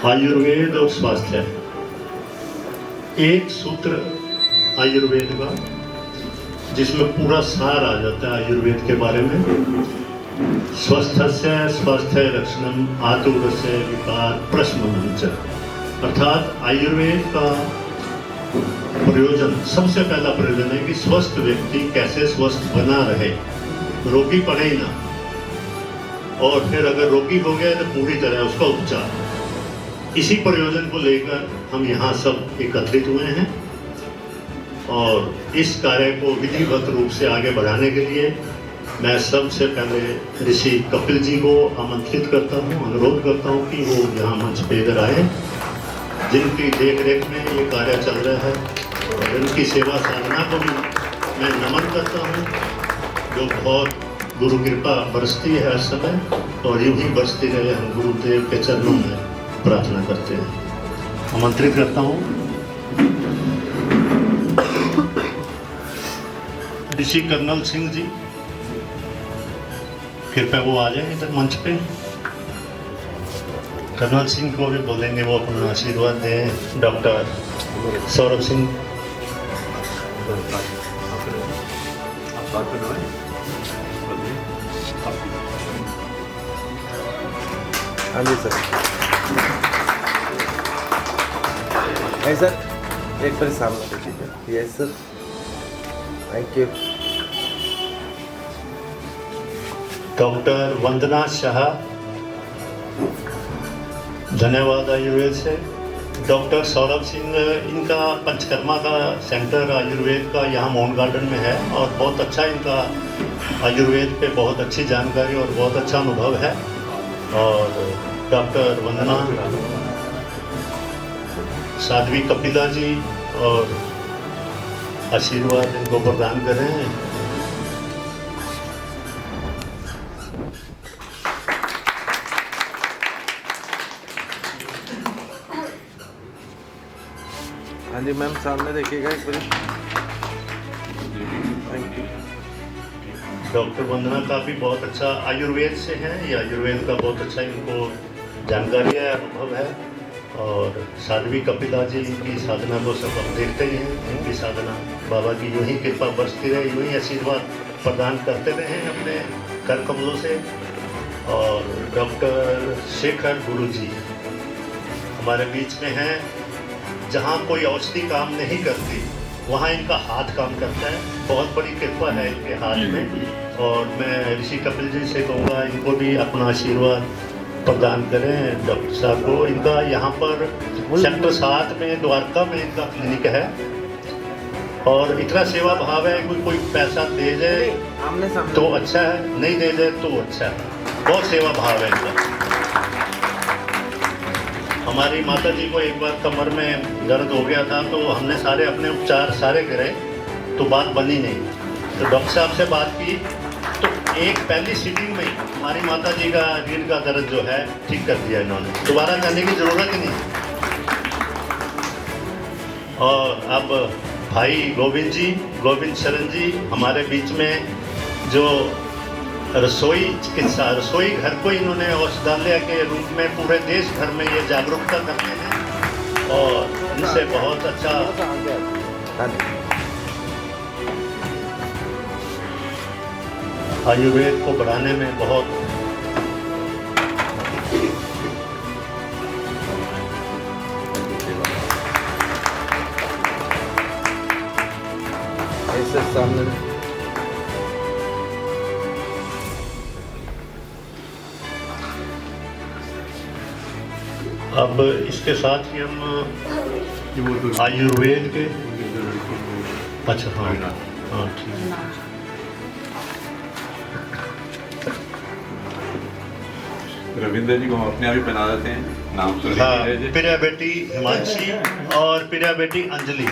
आयुर्वेद और स्वास्थ्य, एक सूत्र आयुर्वेद का जिसमें पूरा सार आ जाता है आयुर्वेद के बारे में। स्वस्थस्य स्वास्थ्य लक्षणम आतुरस्य विकार प्रशमनम च, अर्थात आयुर्वेद का प्रयोजन, सबसे पहला प्रयोजन है कि स्वस्थ व्यक्ति कैसे स्वस्थ बना रहे, रोगी पड़े ही ना, और फिर अगर रोगी हो गया तो पूरी तरह उसका उपचार। इसी प्रयोजन को लेकर हम यहाँ सब एकत्रित हुए हैं और इस कार्य को विधिवत रूप से आगे बढ़ाने के लिए मैं सबसे पहले ऋषि कपिल जी को आमंत्रित करता हूँ, अनुरोध करता हूँ कि वो यहाँ मंच पे इधर आए, जिनकी देख रेख में ये कार्य चल रहा है। और उनकी सेवा साधना को भी मैं नमन करता हूँ, जो बहुत गुरु कृपा बरसती है हर समय, और यूं ही बरसती रहे, हम गुरुदेव के चरणों में प्रार्थना करते हैं। आमंत्रित करता हूँ ऋषि कर्नल सिंह जी, कृपया वो आ जाए इधर मंच पे। कर्नल सिंह को भी बोलेंगे वो अपना आशीर्वाद दें। डॉक्टर सौरभ सिंह, हाँ जी सर। नहीं सर, एक बार सामने देखिए। Yes sir, thank you. Doctor Vandana Shah, धन्यवाद आयुर्वेद से। डॉक्टर सौरभ सिंह, इनका पंचकर्मा का सेंटर आयुर्वेद का यहाँ माउंट गार्डन में है और बहुत अच्छा इनका आयुर्वेद पे बहुत अच्छी जानकारी और बहुत अच्छा अनुभव है। और डॉक्टर वंदना, साध्वी कपिला जी, और आशीर्वाद इनको प्रदान करें। हाँ जी मैम, सामने देखिएगा एक बार। Thank you. डॉक्टर वंदना का भी बहुत अच्छा आयुर्वेद से है, ये आयुर्वेद का बहुत अच्छा इनको जानकारी है, अनुभव है। और साध्वी कपिला जी की साधना को सब हम देखते ही हैं, इनकी साधना बाबा की यूं ही कृपा बरसती रहे, यूं ही आशीर्वाद प्रदान करते रहे अपने कर कमलों से। और डॉक्टर शेखर गुरु जी हमारे बीच में हैं। जहाँ कोई औषधि काम नहीं करती वहाँ इनका हाथ काम करता है, बहुत बड़ी कृपा है इनके हाथ में। और मैं ऋषि कपिल जी से कहूँगा इनको भी अपना आशीर्वाद प्रदान करें डॉक्टर साहब को। इनका यहाँ पर सेक्टर 7 में द्वारका में इनका क्लिनिक है और इतना सेवा भाव है, कोई पैसा दे जाए तो अच्छा है, नहीं दे जाए तो अच्छा है, बहुत सेवा भाव है इनका। हमारी माता जी को एक बार कमर में दर्द हो गया था तो हमने सारे अपने उपचार सारे करे तो बात बनी नहीं, तो डॉक्टर साहब से बात की तो एक पहली सीटिंग में हमारी माता जी का रीढ़ का दर्द जो है ठीक कर दिया इन्होंने, दोबारा जाने की ज़रूरत ही नहीं। और अब भाई गोविंद शरण जी हमारे बीच में, जो रसोई चिकित्सा, रसोई घर को इन्होंने औषधालय के रूप में पूरे देश भर में ये जागरूकता करते हैं और इनसे बहुत अच्छा आयुर्वेद को बढ़ाने में बहुत ऐसे सामने। अब इसके साथ ही हम आयुर्वेद के, अच्छा हाँ हाँ ठीक है। रविंद्र जी को हम अपने आप ही बना देते हैं, नाम तो हाँ, प्रिया बेटी हिमांशी और प्रिया बेटी अंजलि,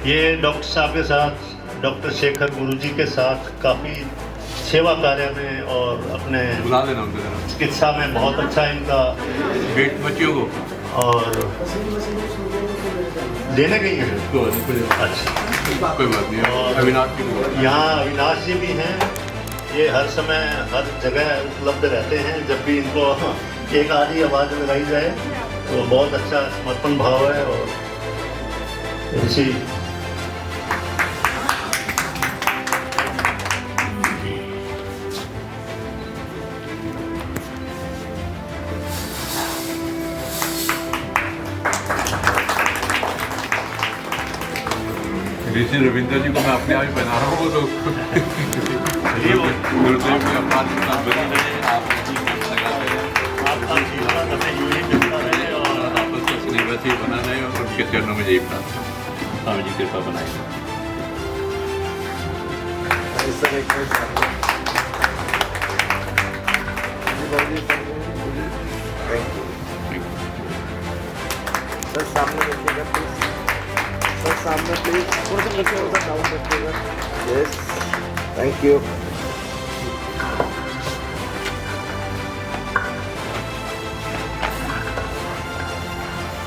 ये डॉक्टर साहब के साथ, डॉक्टर शेखर गुरु जी के साथ काफ़ी सेवा कार्य में और अपने बुला देना उनको, चिकित्सा में बहुत अच्छा इनका बेट बच्चियों को और देने गई हैं। अच्छा कोई बात नहीं। और अविनाश जी, यहाँ अविनाश जी भी हैं, ये हर समय हर जगह उपलब्ध रहते हैं, जब भी इनको एक आधी आवाज़ लगाई जाए तो बहुत अच्छा समर्पण भाव है। और इसी ऋषि रविंद्र जी को मैं अपने आप ही पहना रहा हूँ, तो गुरुदेव की अपार कृपा बनी रहे, आप लगाते हैं, आपका आशीर्वाद हमें यूं ही मिलता रहे और और आपस का स्नेह वैसे ही बना रहे, और उनके चरणों में यही प्रार्थना, स्वामी जी कृपा बनाए। सर एक मिनट सामने। थैंक यू सर, सामने देखिएगा प्लीज सर, सामने प्लीज थोड़ा सा नीचे, थोड़ा सा डाउन रखिएगा। Yes, thank you.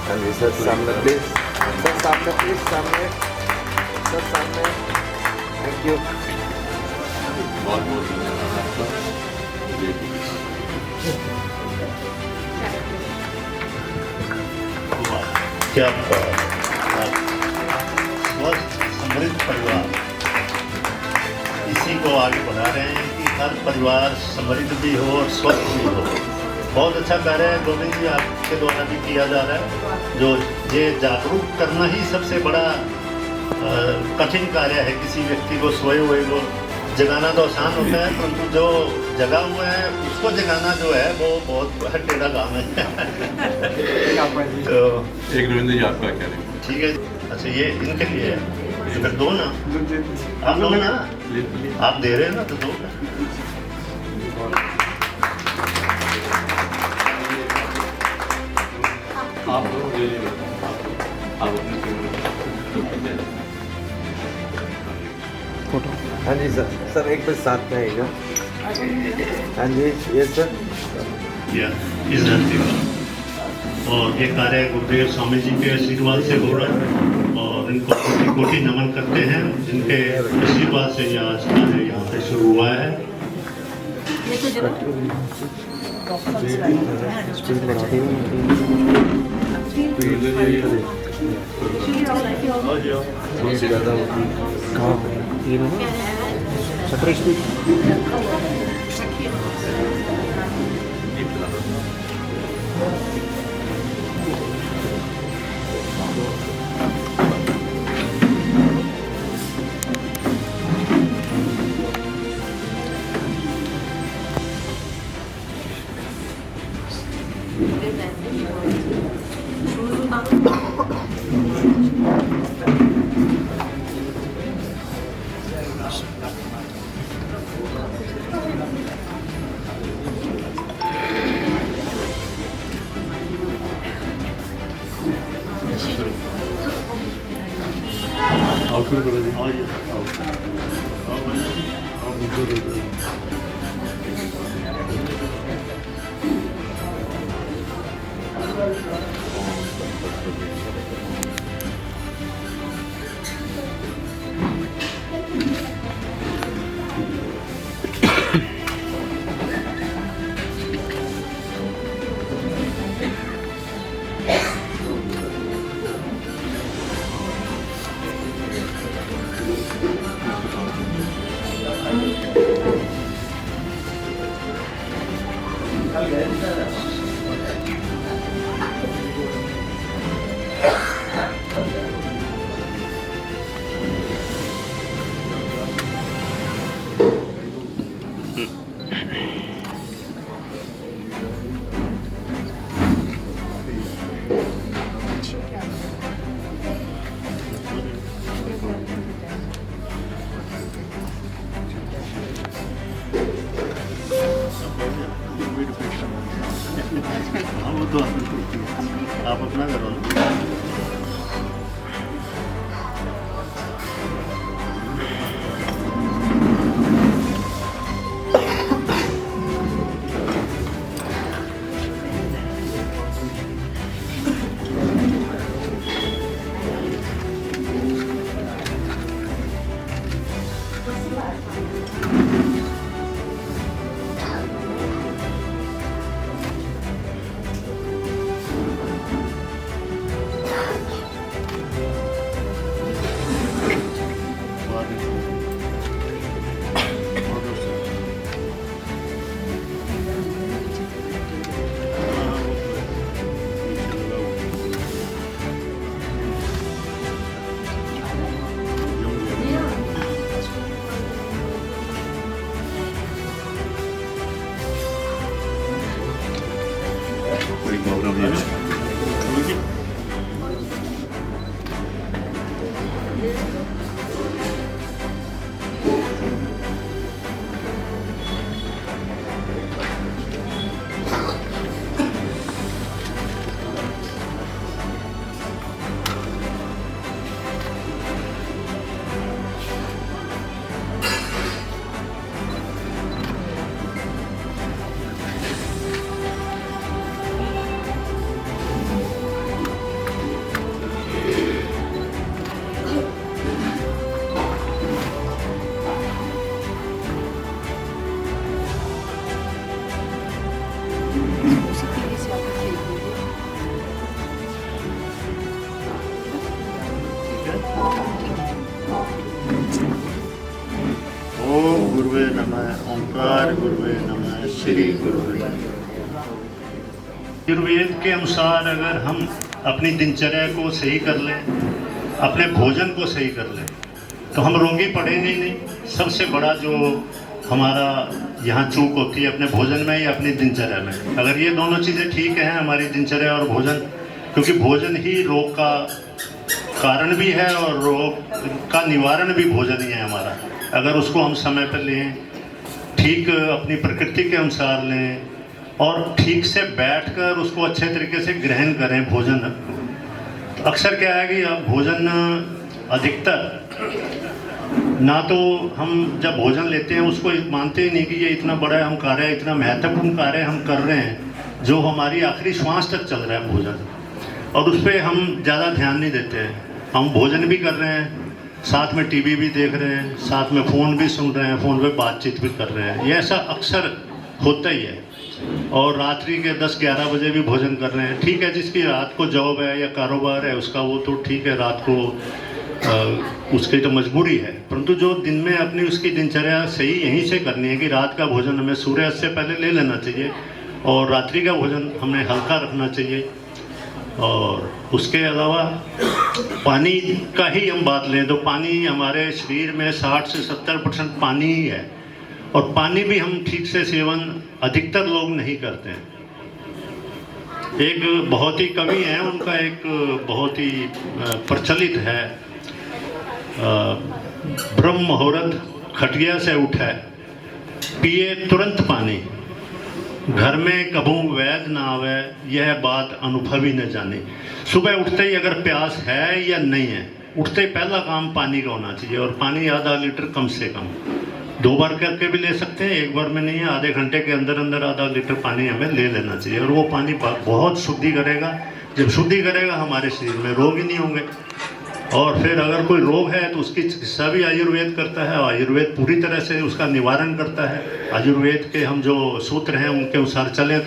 हाँ जी सर, सामने प्लीज सर, सामने प्लीज, सामने सर, सामने। Thank you. बहुत बहुत धन्यवाद आपका। जय श्री क्या स्वस्थ समृद्ध परिवार, इसी को आगे बढ़ा रहे हैं कि हर परिवार समृद्ध भी हो और स्वस्थ भी हो। बहुत अच्छा कार्य है गोविंद जी, आपके द्वारा भी किया जा रहा है। जो ये जागरूक करना ही सबसे बड़ा कठिन कार्य है। किसी व्यक्ति को सोए हुए को जगाना तो आसान होता है, परंतु जो जगा हुआ है उसको जगाना जो है वो बहुत टेढ़ा काम है। तो एक रविंद्र जी आपका क्या है? ठीक है। अच्छा, ये इनके लिए है, तो फिर दो ना, आप दो ना, आप दे रहे हैं ना, तो दो ना। आप दोनों ले लीजिए, आप अपने फोटो। हाँ जी सर, सर एक बार साथ में आइएगा। हाँ जी, ये सर। या इस धरती पर, और ये कार्य गुरुदेव स्वामी जी के आशीर्वाद से हो रहा है, और इनको कोटि कोटि नमन करते हैं, जिनके आशीर्वाद से यह आज कार्य यहाँ पे शुरू हुआ है। शुरू करो जी। हाँ, वो तो आप अपना करो ना। ओम गुरुवे नमः। ओंकार गुरुवे नमः। श्री गुरुवे नमः। आयुर्वेद के अनुसार अगर हम अपनी दिनचर्या को सही कर लें, अपने भोजन को सही कर लें, तो हम रोगी पड़ेंगे ही नहीं। सबसे बड़ा जो हमारा यहाँ चूक होती है अपने भोजन में या अपनी दिनचर्या में। अगर ये दोनों चीज़ें ठीक हैं, हमारी दिनचर्या और भोजन, क्योंकि भोजन ही रोग का कारण भी है और रोग का निवारण भी भोजन ही है हमारा। अगर उसको हम समय पर लें, ठीक अपनी प्रकृति के अनुसार लें और ठीक से बैठकर उसको अच्छे तरीके से ग्रहण करें भोजन। तो अक्सर क्या है कि अब भोजन अधिकतर ना तो हम जब भोजन लेते हैं उसको मानते ही नहीं कि ये इतना बड़ा हम कार्य, इतना महत्वपूर्ण कार्य हम कर रहे हैं जो हमारी आखिरी श्वास तक चल रहा है भोजन, और उस पर हम ज़्यादा ध्यान नहीं देते हैं। हम भोजन भी कर रहे हैं, साथ में टीवी भी देख रहे हैं, साथ में फ़ोन भी सुन रहे हैं, फ़ोन पे बातचीत भी कर रहे हैं। ये ऐसा अक्सर होता ही है। और रात्रि के 10-11 बजे भी भोजन कर रहे हैं। ठीक है, जिसकी रात को जॉब है या कारोबार है उसका वो तो ठीक है, रात को उसकी तो मजबूरी है, परंतु जो दिन में अपनी उसकी दिनचर्या सही यहीं से करनी है कि रात का भोजन हमें सूर्यास्त से पहले ले लेना चाहिए और रात्रि का भोजन हमें हल्का रखना चाहिए। और उसके अलावा पानी का ही हम बात लें तो पानी हमारे शरीर में 60 से 70% पानी ही है, और पानी भी हम ठीक से सेवन अधिकतर लोग नहीं करते हैं। एक बहुत ही कवि हैं, उनका एक बहुत ही प्रचलित है, ब्रह्म मुहूर्त खटिया से उठे पिए तुरंत पानी, घर में कभू वैद ना आवे यह बात अनुभवी न जाने। सुबह उठते ही अगर प्यास है या नहीं है, उठते ही पहला काम पानी का होना चाहिए, और पानी आधा लीटर कम से कम। 2 बार करके भी ले सकते हैं, 1 बार में नहीं है, आधे घंटे के अंदर अंदर आधा लीटर पानी हमें ले लेना चाहिए। और वो पानी बहुत शुद्धि करेगा। जब शुद्धि करेगा हमारे शरीर में रोग ही नहीं होंगे। और फिर अगर कोई रोग है तो उसकी चिकित्सा भी आयुर्वेद करता है, और आयुर्वेद पूरी तरह से उसका निवारण करता है। आयुर्वेद के हम जो सूत्र हैं उनके अनुसार चलें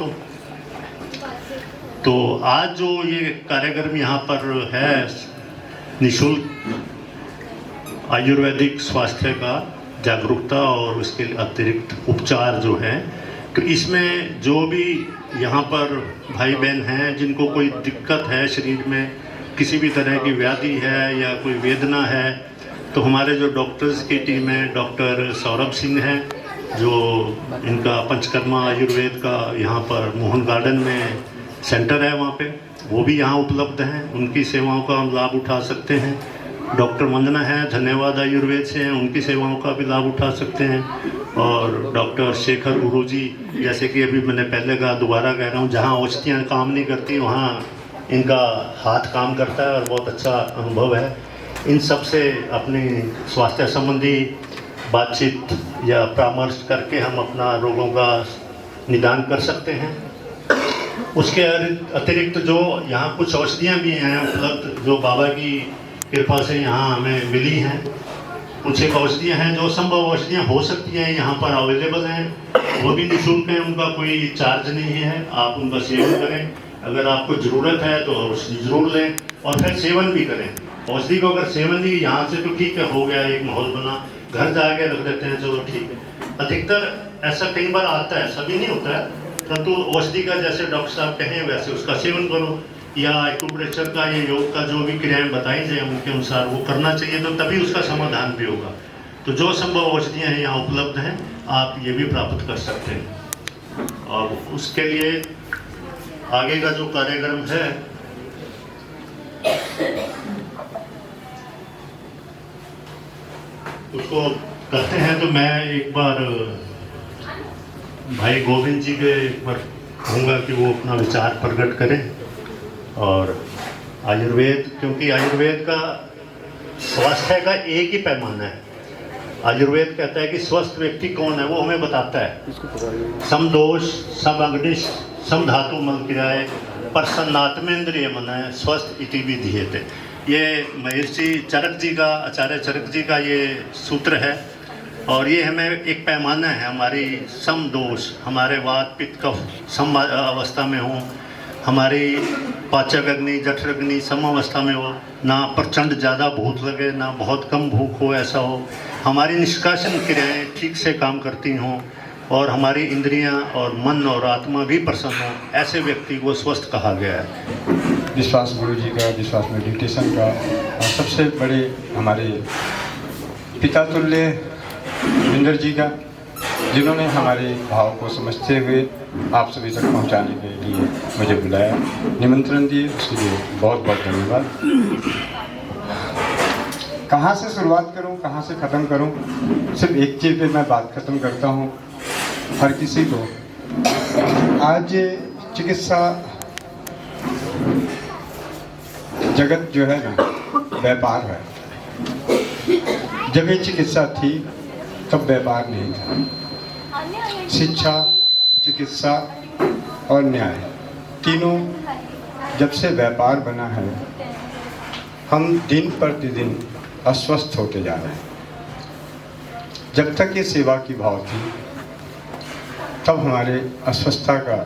तो आज जो ये कार्यक्रम यहाँ पर है निःशुल्क आयुर्वेदिक स्वास्थ्य का जागरूकता और उसके अतिरिक्त उपचार जो है, तो इसमें जो भी यहाँ पर भाई बहन हैं जिनको कोई दिक्कत है शरीर में, किसी भी तरह की व्याधि है या कोई वेदना है, तो हमारे जो डॉक्टर्स की टीम है, डॉक्टर सौरभ सिंह हैं जो इनका पंचकर्मा आयुर्वेद का यहाँ पर मोहन गार्डन में सेंटर है, वहाँ पे वो भी यहाँ उपलब्ध हैं। उनकी सेवाओं का हम लाभ उठा सकते हैं। डॉक्टर वंदना है, धन्यवाद आयुर्वेद से हैं, उनकी सेवाओं का भी लाभ उठा सकते हैं। और डॉक्टर शेखर गुरुजी, जैसे कि अभी मैंने पहले कहा, दोबारा कह रहा हूँ, जहाँ औषधियाँ काम नहीं करती वहाँ इनका हाथ काम करता है और बहुत अच्छा अनुभव है। इन सब से अपनी स्वास्थ्य संबंधी बातचीत या परामर्श करके हम अपना रोगों का निदान कर सकते हैं। उसके अतिरिक्त जो यहाँ कुछ औषधियाँ भी हैं उपलब्ध, जो बाबा की कृपा से यहाँ हमें मिली हैं। कुछ एक औषधियाँ हैं जो संभव औषधियाँ हो सकती हैं, यहाँ पर अवेलेबल हैं, वो भी निःशुल्क हैं, उनका कोई चार्ज नहीं है। आप उनका सेवन करें, अगर आपको ज़रूरत है तो औषधि ज़रूर लें और फिर सेवन भी करें। औषधि को अगर सेवन ही यहाँ से तो ठीक है, हो गया, एक माहौल बना, घर जाके रख देते हैं, चलो ठीक है। अधिकतर ऐसा कई बार आता है, सभी नहीं होता है, परंतु औषधि का जैसे डॉक्टर साहब कहें वैसे उसका सेवन करो, या एक्यूप्रेशर का या योग का जो भी क्रियाएं बताई जाए उनके अनुसार वो करना चाहिए, तो तभी उसका समाधान भी होगा। तो जो संभव औषधियाँ हैं यहाँ उपलब्ध हैं, आप ये भी प्राप्त कर सकते हैं। और उसके लिए आगे का जो कार्यक्रम है उसको करते हैं। तो मैं एक बार भाई गोविंद जी के एक बार कहूँगा कि वो अपना विचार प्रकट करें। और आयुर्वेद, क्योंकि आयुर्वेद का स्वास्थ्य का एक ही पैमाना है। आयुर्वेद कहता है कि स्वस्थ व्यक्ति कौन है, वो हमें बताता है। सम दोष सम अग्निश सम धातु मल क्रियाए प्रसन्नात्मेंद्रिय मन है स्वस्थ इति विधीयते। ये महर्षि चरक जी का, आचार्य चरक जी का ये सूत्र है। और ये हमें एक पैमाना है, हमारी सम दोष, हमारे वात पित्त कफ सम अवस्था में हों, हमारी पाचक अग्नि जठरग्नि समावस्था में हो, ना प्रचंड ज़्यादा भूख लगे ना बहुत कम भूख हो, ऐसा हो, हमारी निष्कासन क्रियाएँ ठीक से काम करती हों और हमारी इंद्रियां और मन और आत्मा भी प्रसन्न हो, ऐसे व्यक्ति को स्वस्थ कहा गया है। विश्वास गुरु जी का, विश्वास मेडिटेशन का, और सबसे बड़े हमारे पिता तुल्य इंद्र जी का, जिन्होंने हमारे भाव को समझते हुए आप सभी तक पहुंचाने के लिए मुझे बुलाया, निमंत्रण दिए, उसके लिए बहुत बहुत धन्यवाद। कहाँ से शुरुआत करूं, कहाँ से ख़त्म करूं, सिर्फ एक चीज़ पे मैं बात ख़त्म करता हूं। हर किसी को आज चिकित्सा जगत जो है ना, व्यापार है। जब ये चिकित्सा थी तब व्यापार नहीं था। शिक्षा, चिकित्सा और न्याय, तीनों जब से व्यापार बना है, हम दिन प्रतिदिन अस्वस्थ होते जा रहे हैं। जब तक ये सेवा की भाव थी तब हमारे अस्वस्थता का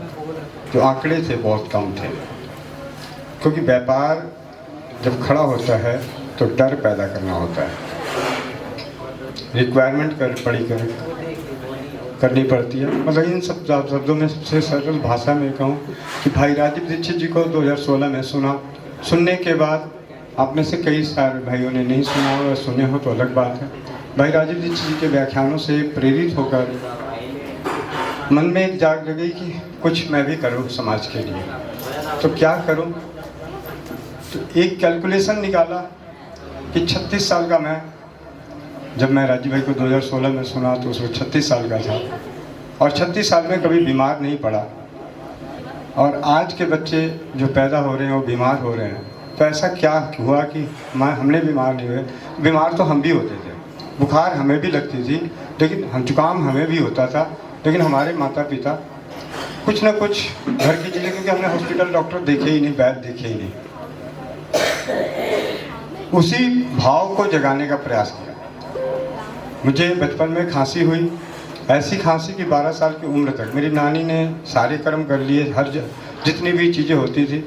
जो आंकड़े थे बहुत कम थे, क्योंकि व्यापार जब खड़ा होता है तो डर पैदा करना होता है, रिक्वायरमेंट करनी पड़ती है। मतलब इन सब शब्दों में सबसे सरल भाषा में कहूँ कि भाई राजीव दीक्षित जी को 2016 में सुना, सुनने के बाद आप में से कई सारे भाइयों ने नहीं सुना हो, सुने हो तो अलग बात है। भाई राजीव दीक्षित जी के व्याख्यानों से प्रेरित होकर मन में एक जाग लगी कि कुछ मैं भी करूं समाज के लिए। तो क्या करूं? तो एक कैलकुलेशन निकाला कि 36 साल का मैं, जब मैं राजीव भाई को 2016 में सुना तो उसमें 36 साल का था, और 36 साल में कभी बीमार नहीं पड़ा। और आज के बच्चे जो पैदा हो रहे हैं वो बीमार हो रहे हैं। तो ऐसा क्या हुआ कि हमने बीमार नहीं हुए? बीमार तो हम भी होते थे, बुखार हमें भी लगती थी, लेकिन जुकाम हमें भी होता था, लेकिन हमारे माता पिता कुछ ना कुछ घर की चीज़ें, क्योंकि हमने हॉस्पिटल डॉक्टर देखे ही नहीं, वैद्य देखे ही नहीं, उसी भाव को जगाने का प्रयास किया। मुझे बचपन में खांसी हुई, ऐसी खांसी कि 12 साल की उम्र तक मेरी नानी ने सारे कर्म कर लिए, जितनी भी चीज़ें होती थी।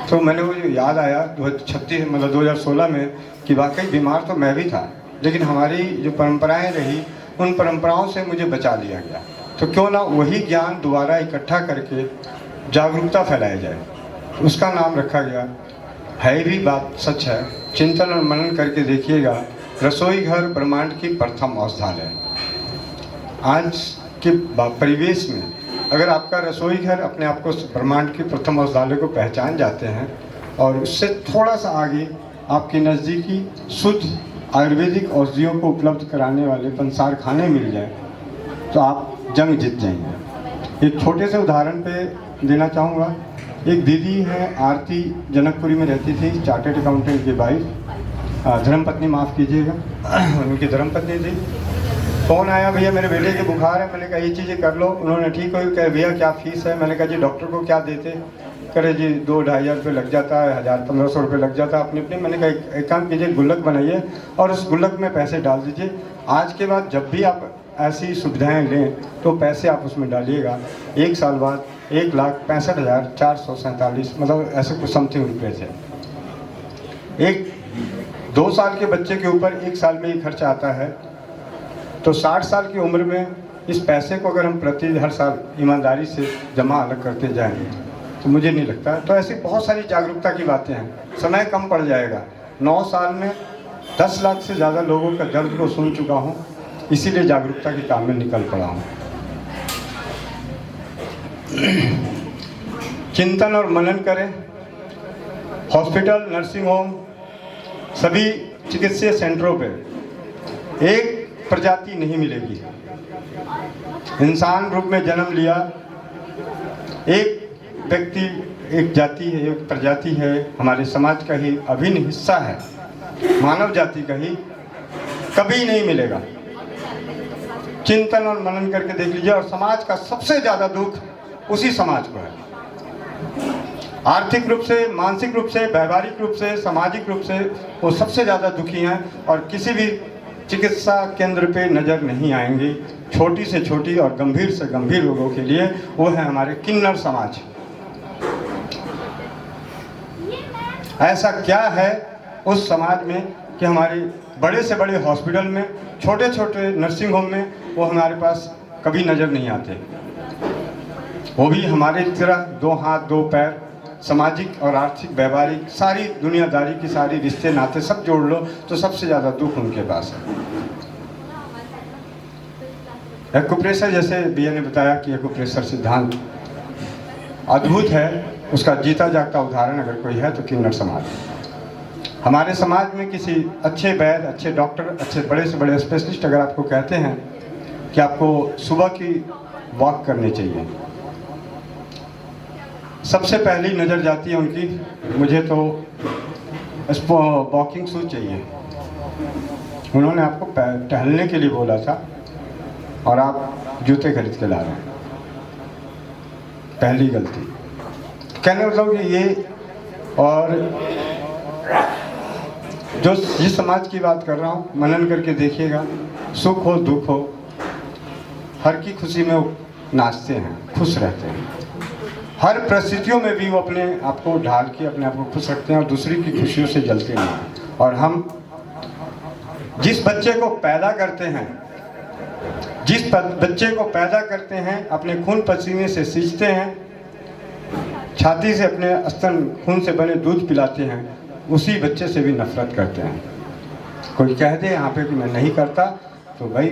तो मैंने वो जो याद आया 2016 में कि वाकई बीमार तो मैं भी था, लेकिन हमारी जो परंपराएं रही उन परंपराओं से मुझे बचा लिया गया। तो क्यों ना वही ज्ञान दोबारा इकट्ठा करके जागरूकता फैलाया जाए, उसका नाम रखा गया। है भी बात सच है, चिंतन और मनन करके देखिएगा, रसोई घर ब्रह्मांड की प्रथम औषधालय। आज के परिवेश में अगर आपका रसोई घर अपने आप को ब्रह्मांड की प्रथम औषधालय को पहचान जाते हैं और उससे थोड़ा सा आगे आपके नज़दीकी शुद्ध आयुर्वेदिक औषधियों को उपलब्ध कराने वाले पंसार खाने मिल जाए तो आप जंग जीत जाएंगे। एक छोटे से उदाहरण पे देना चाहूँगा। एक दीदी है आरती, जनकपुरी में रहती थी, चार्टर्ड अकाउंटेंट की वाइफ, धर्मपत्नी माफ़ कीजिएगा, उनकी धर्मपत्नी थी। फ़ोन आया, भैया मेरे बेटे के बुखार है। मैंने कहा ये चीज़ें कर लो। उन्होंने ठीक हो, कहे भैया क्या फ़ीस है? मैंने कहा जी डॉक्टर को क्या देते? करे जी 2-2,500 रुपये लग जाता है, 1,000-1,500 रुपये लग जाता है अपनी अपनी। मैंने कहा एक काम कीजिए, गुल्लक बनाइए और उस गुल्लक में पैसे डाल दीजिए। आज के बाद जब भी आप ऐसी सुविधाएं लें तो पैसे आप उसमें डालिएगा। 1 साल बाद 1,65,447 मतलब ऐसे कुछ समथिंग रुपये थे। 2 साल के बच्चे के ऊपर 1 साल में ही खर्चा आता है, तो 60 साल की उम्र में इस पैसे को अगर हम हर साल ईमानदारी से जमा अलग करते जाएंगे तो मुझे नहीं लगता। तो ऐसी बहुत सारी जागरूकता की बातें हैं। समय कम पड़ जाएगा। 9 साल में 10 लाख से ज़्यादा लोगों का दर्द को सुन चुका हूँ, इसीलिए जागरूकता के काम में निकल पड़ा हूँ। चिंतन और मनन करें। हॉस्पिटल, नर्सिंग होम, सभी चिकित्सीय सेंटरों पे एक प्रजाति नहीं मिलेगी। इंसान रूप में जन्म लिया, एक व्यक्ति, एक जाति है, एक प्रजाति है, हमारे समाज का ही अभिन्न हिस्सा है, मानव जाति का ही, कभी नहीं मिलेगा। चिंतन और मनन करके देख लीजिए। और समाज का सबसे ज़्यादा दुख उसी समाज को है। आर्थिक रूप से, मानसिक रूप से, व्यवहारिक रूप से, सामाजिक रूप से वो सबसे ज़्यादा दुखी हैं और किसी भी चिकित्सा केंद्र पे नज़र नहीं आएंगे। छोटी से छोटी और गंभीर से गंभीर रोगों के लिए वो है हमारे किन्नर समाज। ऐसा क्या है उस समाज में कि हमारे बड़े से बड़े हॉस्पिटल में, छोटे छोटे नर्सिंग होम में वो हमारे पास कभी नज़र नहीं आते। वो भी हमारे तरह 2 हाथ 2 पैर, सामाजिक और आर्थिक व्यवहारिक सारी दुनियादारी की सारी रिश्ते नाते सब जोड़ लो तो सबसे ज़्यादा दुख उनके पास है। एक्यूप्रेशर, जैसे भैया ने बताया कि एक्यूप्रेशर सिद्धांत अद्भुत है, उसका जीता जागता उदाहरण अगर कोई है तो किन्नर समाज। हमारे समाज में किसी अच्छे वैद्य, अच्छे डॉक्टर, अच्छे बड़े से बड़े स्पेशलिस्ट अगर आपको कहते हैं कि आपको सुबह की वॉक करनी चाहिए, सबसे पहली नज़र जाती है उनकी, मुझे तो वॉकिंग शूज चाहिए। उन्होंने आपको टहलने के लिए बोला था और आप जूते खरीद के ला रहे हैं। पहली गलती कहने मतलब कि ये, और जो जिस समाज की बात कर रहा हूँ मनन करके देखिएगा, सुख हो दुख हो हर की खुशी में वो नाचते हैं, खुश रहते हैं। हर परिस्थितियों में भी वो अपने आप को ढाल के अपने आप को खुश रखते हैं और दूसरी की खुशियों से जलते नहीं। और हम जिस बच्चे को पैदा करते हैं, जिस बच्चे को पैदा करते हैं, अपने खून पसीने से सींचते हैं, छाती से अपने स्तन खून से बने दूध पिलाते हैं, उसी बच्चे से भी नफरत करते हैं। कोई कह दे यहाँ पे कि मैं नहीं करता, तो भाई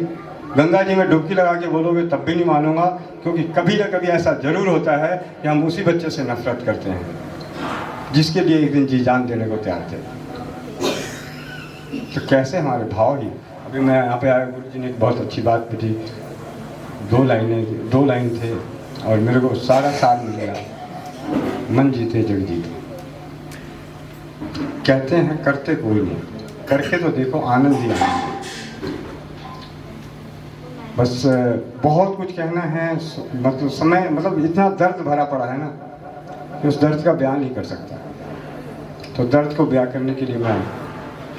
गंगा जी में डुबकी लगा के बोलोगे तब भी नहीं मानूंगा, क्योंकि कभी ना कभी ऐसा जरूर होता है कि हम उसी बच्चे से नफरत करते हैं जिसके लिए एक दिन जी जान देने को तैयार थे। तो कैसे हमारे भाव ही। अभी मैं यहाँ पे आया, गुरु जी ने एक बहुत अच्छी बात पूछी, 2 लाइन थे और मेरे को सारा साल मिल गया, मन जीते जग जीते। कहते हैं करते कोई नहीं, करके तो देखो आनंद ही आनंद। बस बहुत कुछ कहना है, मतलब समय, मतलब इतना दर्द भरा पड़ा है ना कि उस दर्द का बयान नहीं कर सकता। तो दर्द को बयान करने के लिए मैं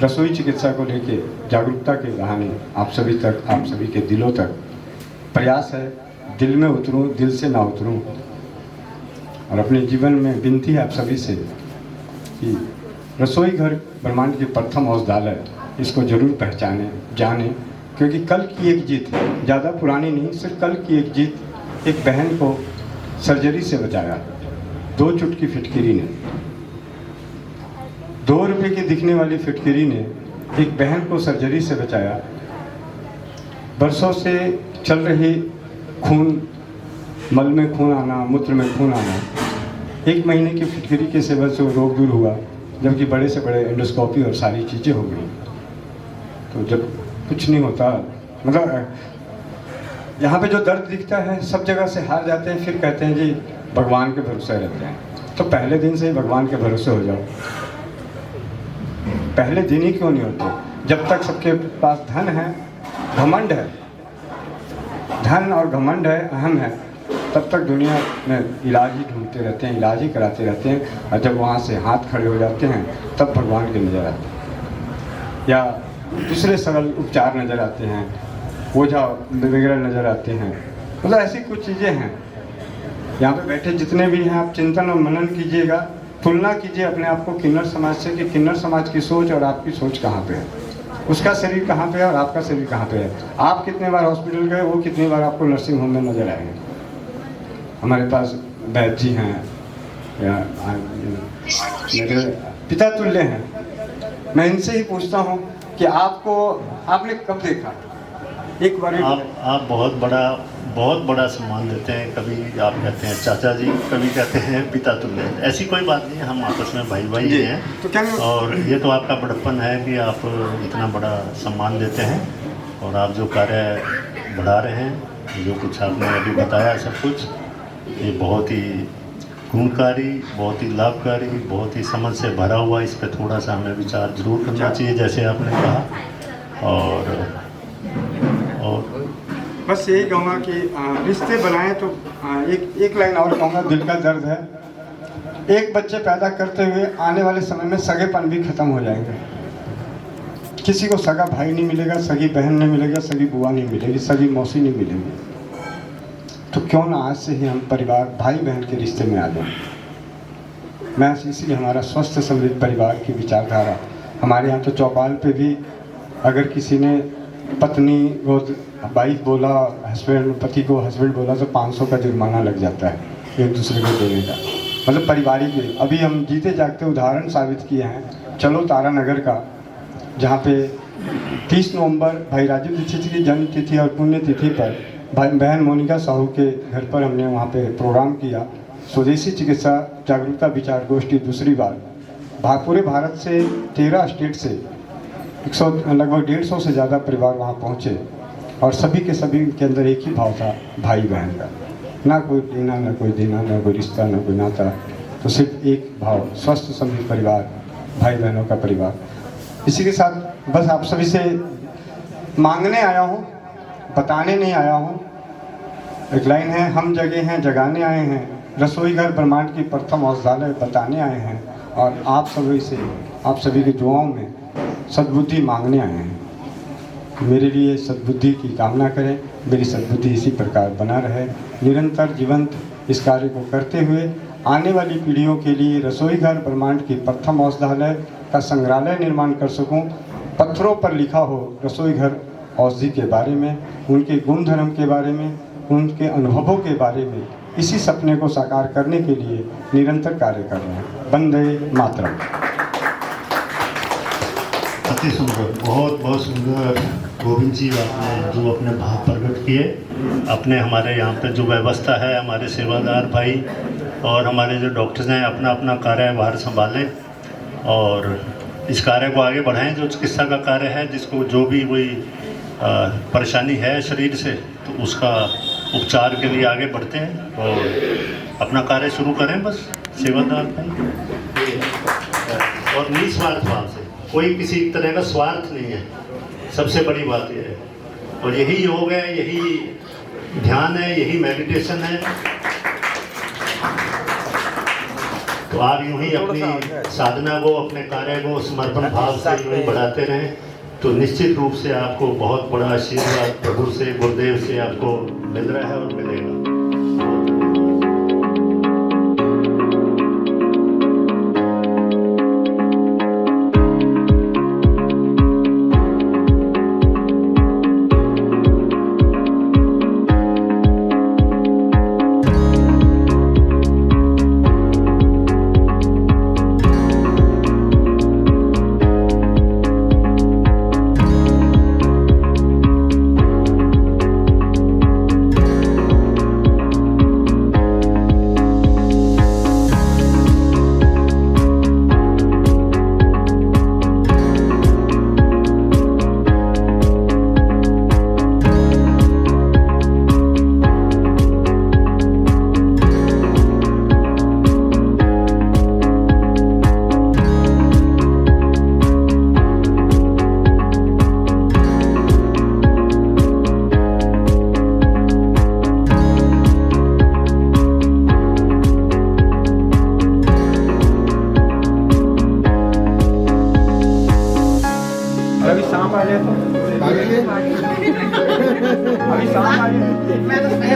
रसोई चिकित्सा को लेके जागरूकता के बहाने आप सभी तक, आप सभी के दिलों तक प्रयास है, दिल में उतरूं, दिल से ना उतरूं। और अपने जीवन में विनती है आप सभी से कि रसोई घर ब्रह्मांड की प्रथम औषधालय, इसको जरूर पहचाने, जाने, क्योंकि कल की एक जीत, ज़्यादा पुरानी नहीं, सिर्फ कल की एक जीत, एक बहन को सर्जरी से बचाया 2 चुटकी फिटकिरी ने। 2 रुपए की दिखने वाली फिटकिरी ने एक बहन को सर्जरी से बचाया। बरसों से चल रही खून, मल में खून आना, मूत्र में खून आना, 1 महीने की फिटकिरी के सेवन से वो रोग दूर हुआ, जबकि बड़े से बड़े एंडोस्कोपी और सारी चीज़ें हो गई। तो जब कुछ नहीं होता, मतलब यहाँ पे जो दर्द दिखता है सब जगह से हार जाते हैं, फिर कहते हैं जी भगवान के भरोसे रहते हैं। तो पहले दिन से ही भगवान के भरोसे हो जाओ। पहले दिन ही क्यों नहीं होते? जब तक सबके पास धन है, घमंड है, धन और घमंड है, अहम है, तब तक दुनिया में इलाज ही ढूंढते रहते हैं, इलाज ही कराते रहते हैं। और जब वहाँ से हाथ खड़े हो जाते हैं तब भगवान के नज़र आते हैं, या दूसरे सरल उपचार नज़र आते हैं, ओझा वगैरह नज़र आते हैं। मतलब ऐसी कुछ चीज़ें हैं। यहाँ पे बैठे जितने भी हैं, आप चिंतन और मनन कीजिएगा, तुलना कीजिए अपने आप को किन्नर समाज से कि किन्नर समाज की सोच और आपकी सोच कहाँ पे है, उसका शरीर कहाँ पे है और आपका शरीर कहाँ पे है। आप कितने बार हॉस्पिटल गए, वो कितनी बार आपको नर्सिंग होम में नजर आएंगे। हमारे पास वैद्य जी हैं, या मेरे पिता तुल्य हैं, मैं इनसे ही पूछता हूँ कि आपने कब देखा? एक बार आप बहुत बड़ा सम्मान देते हैं। कभी आप कहते हैं चाचा जी, कभी कहते हैं पिता तुल्य। ऐसी कोई बात नहीं है, हम आपस में भाई भाई हैं। तो क्या और ये तो आपका बड़प्पन है कि आप इतना बड़ा सम्मान देते हैं और आप जो कार्य बढ़ा रहे हैं, जो कुछ आपने अभी बताया सब कुछ, ये बहुत ही गुणकारी, बहुत ही लाभकारी, बहुत ही समझ से भरा हुआ। इस पर थोड़ा सा हमें विचार जरूर करना चाहिए, जैसे आपने कहा। और बस यही कहूँगा कि रिश्ते बनाएं तो एक लाइन और कहूँगा, दिल का दर्द है। एक बच्चे पैदा करते हुए आने वाले समय में सगेपन भी खत्म हो जाएंगे। किसी को सगा भाई नहीं मिलेगा, सगी बहन नहीं मिलेगा, सगी बुआ नहीं मिलेगी, सगी मौसी नहीं मिलेगी। तो क्यों ना आज से ही हम परिवार, भाई बहन के रिश्ते में आ जाएं। मैं इसलिए हमारा स्वस्थ समृद्ध परिवार की विचारधारा, हमारे यहाँ तो चौपाल पे भी अगर किसी ने पत्नी को वाइफ बोला, हस्बैंड पति को हस्बैंड बोला तो 500 का जुर्माना लग जाता है एक दूसरे को देने का। मतलब पारिवारिक। अभी हम जीते जागते उदाहरण साबित किए हैं चलो तारा नगर का, जहाँ पे 30 नवंबर भाई राजीव दीक्षित की जन्म तिथि और पुण्य तिथि पर भाई बहन मोनिका साहू के घर पर हमने वहाँ पे प्रोग्राम किया। स्वदेशी चिकित्सा जागरूकता विचार गोष्ठी दूसरी बार पूरे भारत से 13 स्टेट से लगभग 150 से ज़्यादा परिवार वहाँ पहुँचे और सभी के सभी के अंदर एक ही भाव था, भाई बहन का। ना कोई लेना ना कोई देना, ना कोई रिश्ता ना कोई नाता, तो सिर्फ एक भाव, स्वस्थ समृद्ध परिवार, भाई बहनों का परिवार। इसी के साथ बस आप सभी से मांगने आया हूँ, बताने नहीं आया हूँ। एक लाइन है, हम जगे हैं जगाने आए हैं, रसोई घर ब्रह्मांड की प्रथम औषधालय बताने आए हैं और आप सभी के दुआओं में सद्बुद्धि मांगने आए हैं। मेरे लिए सद्बुद्धि की कामना करें, मेरी सद्बुद्धि इसी प्रकार बना रहे, निरंतर जीवंत इस कार्य को करते हुए आने वाली पीढ़ियों के लिए रसोई घर ब्रह्मांड की प्रथम औषधालय का संग्रहालय निर्माण कर सकूं। पत्थरों पर लिखा हो रसोई घर औषधि के बारे में, उनके गुण धर्म के बारे में, उनके अनुभवों के बारे में। इसी सपने को साकार करने के लिए निरंतर कार्य कर रहे हैं। वंदे मातरम। अति सुंदर, बहुत बहुत सुंदर गोविंद जी आपने जो अपने भाव प्रकट किए। अपने हमारे यहाँ पे जो व्यवस्था है, हमारे सेवादार भाई और हमारे जो डॉक्टर्स हैं अपना अपना कार्यभार संभालें और इस कार्य को आगे बढ़ाएं। जो चिकित्सा का कार्य है, जिसको जो भी कोई परेशानी है शरीर से, तो उसका उपचार के लिए आगे बढ़ते हैं और अपना कार्य शुरू करें। बस सेवादार भाई और निस्वार्थ भाव से, कोई किसी तरह का स्वार्थ नहीं है, सबसे बड़ी बात यह है। और यही योग है, यही ध्यान है, यही मेडिटेशन है। तो आप यूं ही अपनी साधना को, अपने कार्य को समर्पण भाव से यूं ही बढ़ाते रहें, तो निश्चित रूप से आपको बहुत बड़ा आशीर्वाद प्रभु से, गुरुदेव से आपको मिल रहा है और मिलेगा।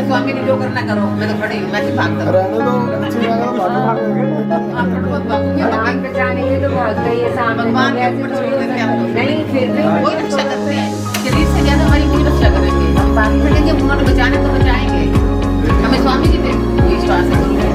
स्वामी ने जो करना करो, मैं तो खड़ी हूँ, मैं तो भागता हूँ। भगवान पे जाने के तो बहुत गई है, सामने भगवान के ऊपर छोड़ देते हैं हम लोग। नहीं, फिर भी वही रक्षा करते हैं, शरीर से ज्यादा हमारी वही रक्षा करेंगे। हम बाकी बचेंगे, भगवान बचाने तो बचाएंगे। हमें स्वामी जी पे विश्वास है।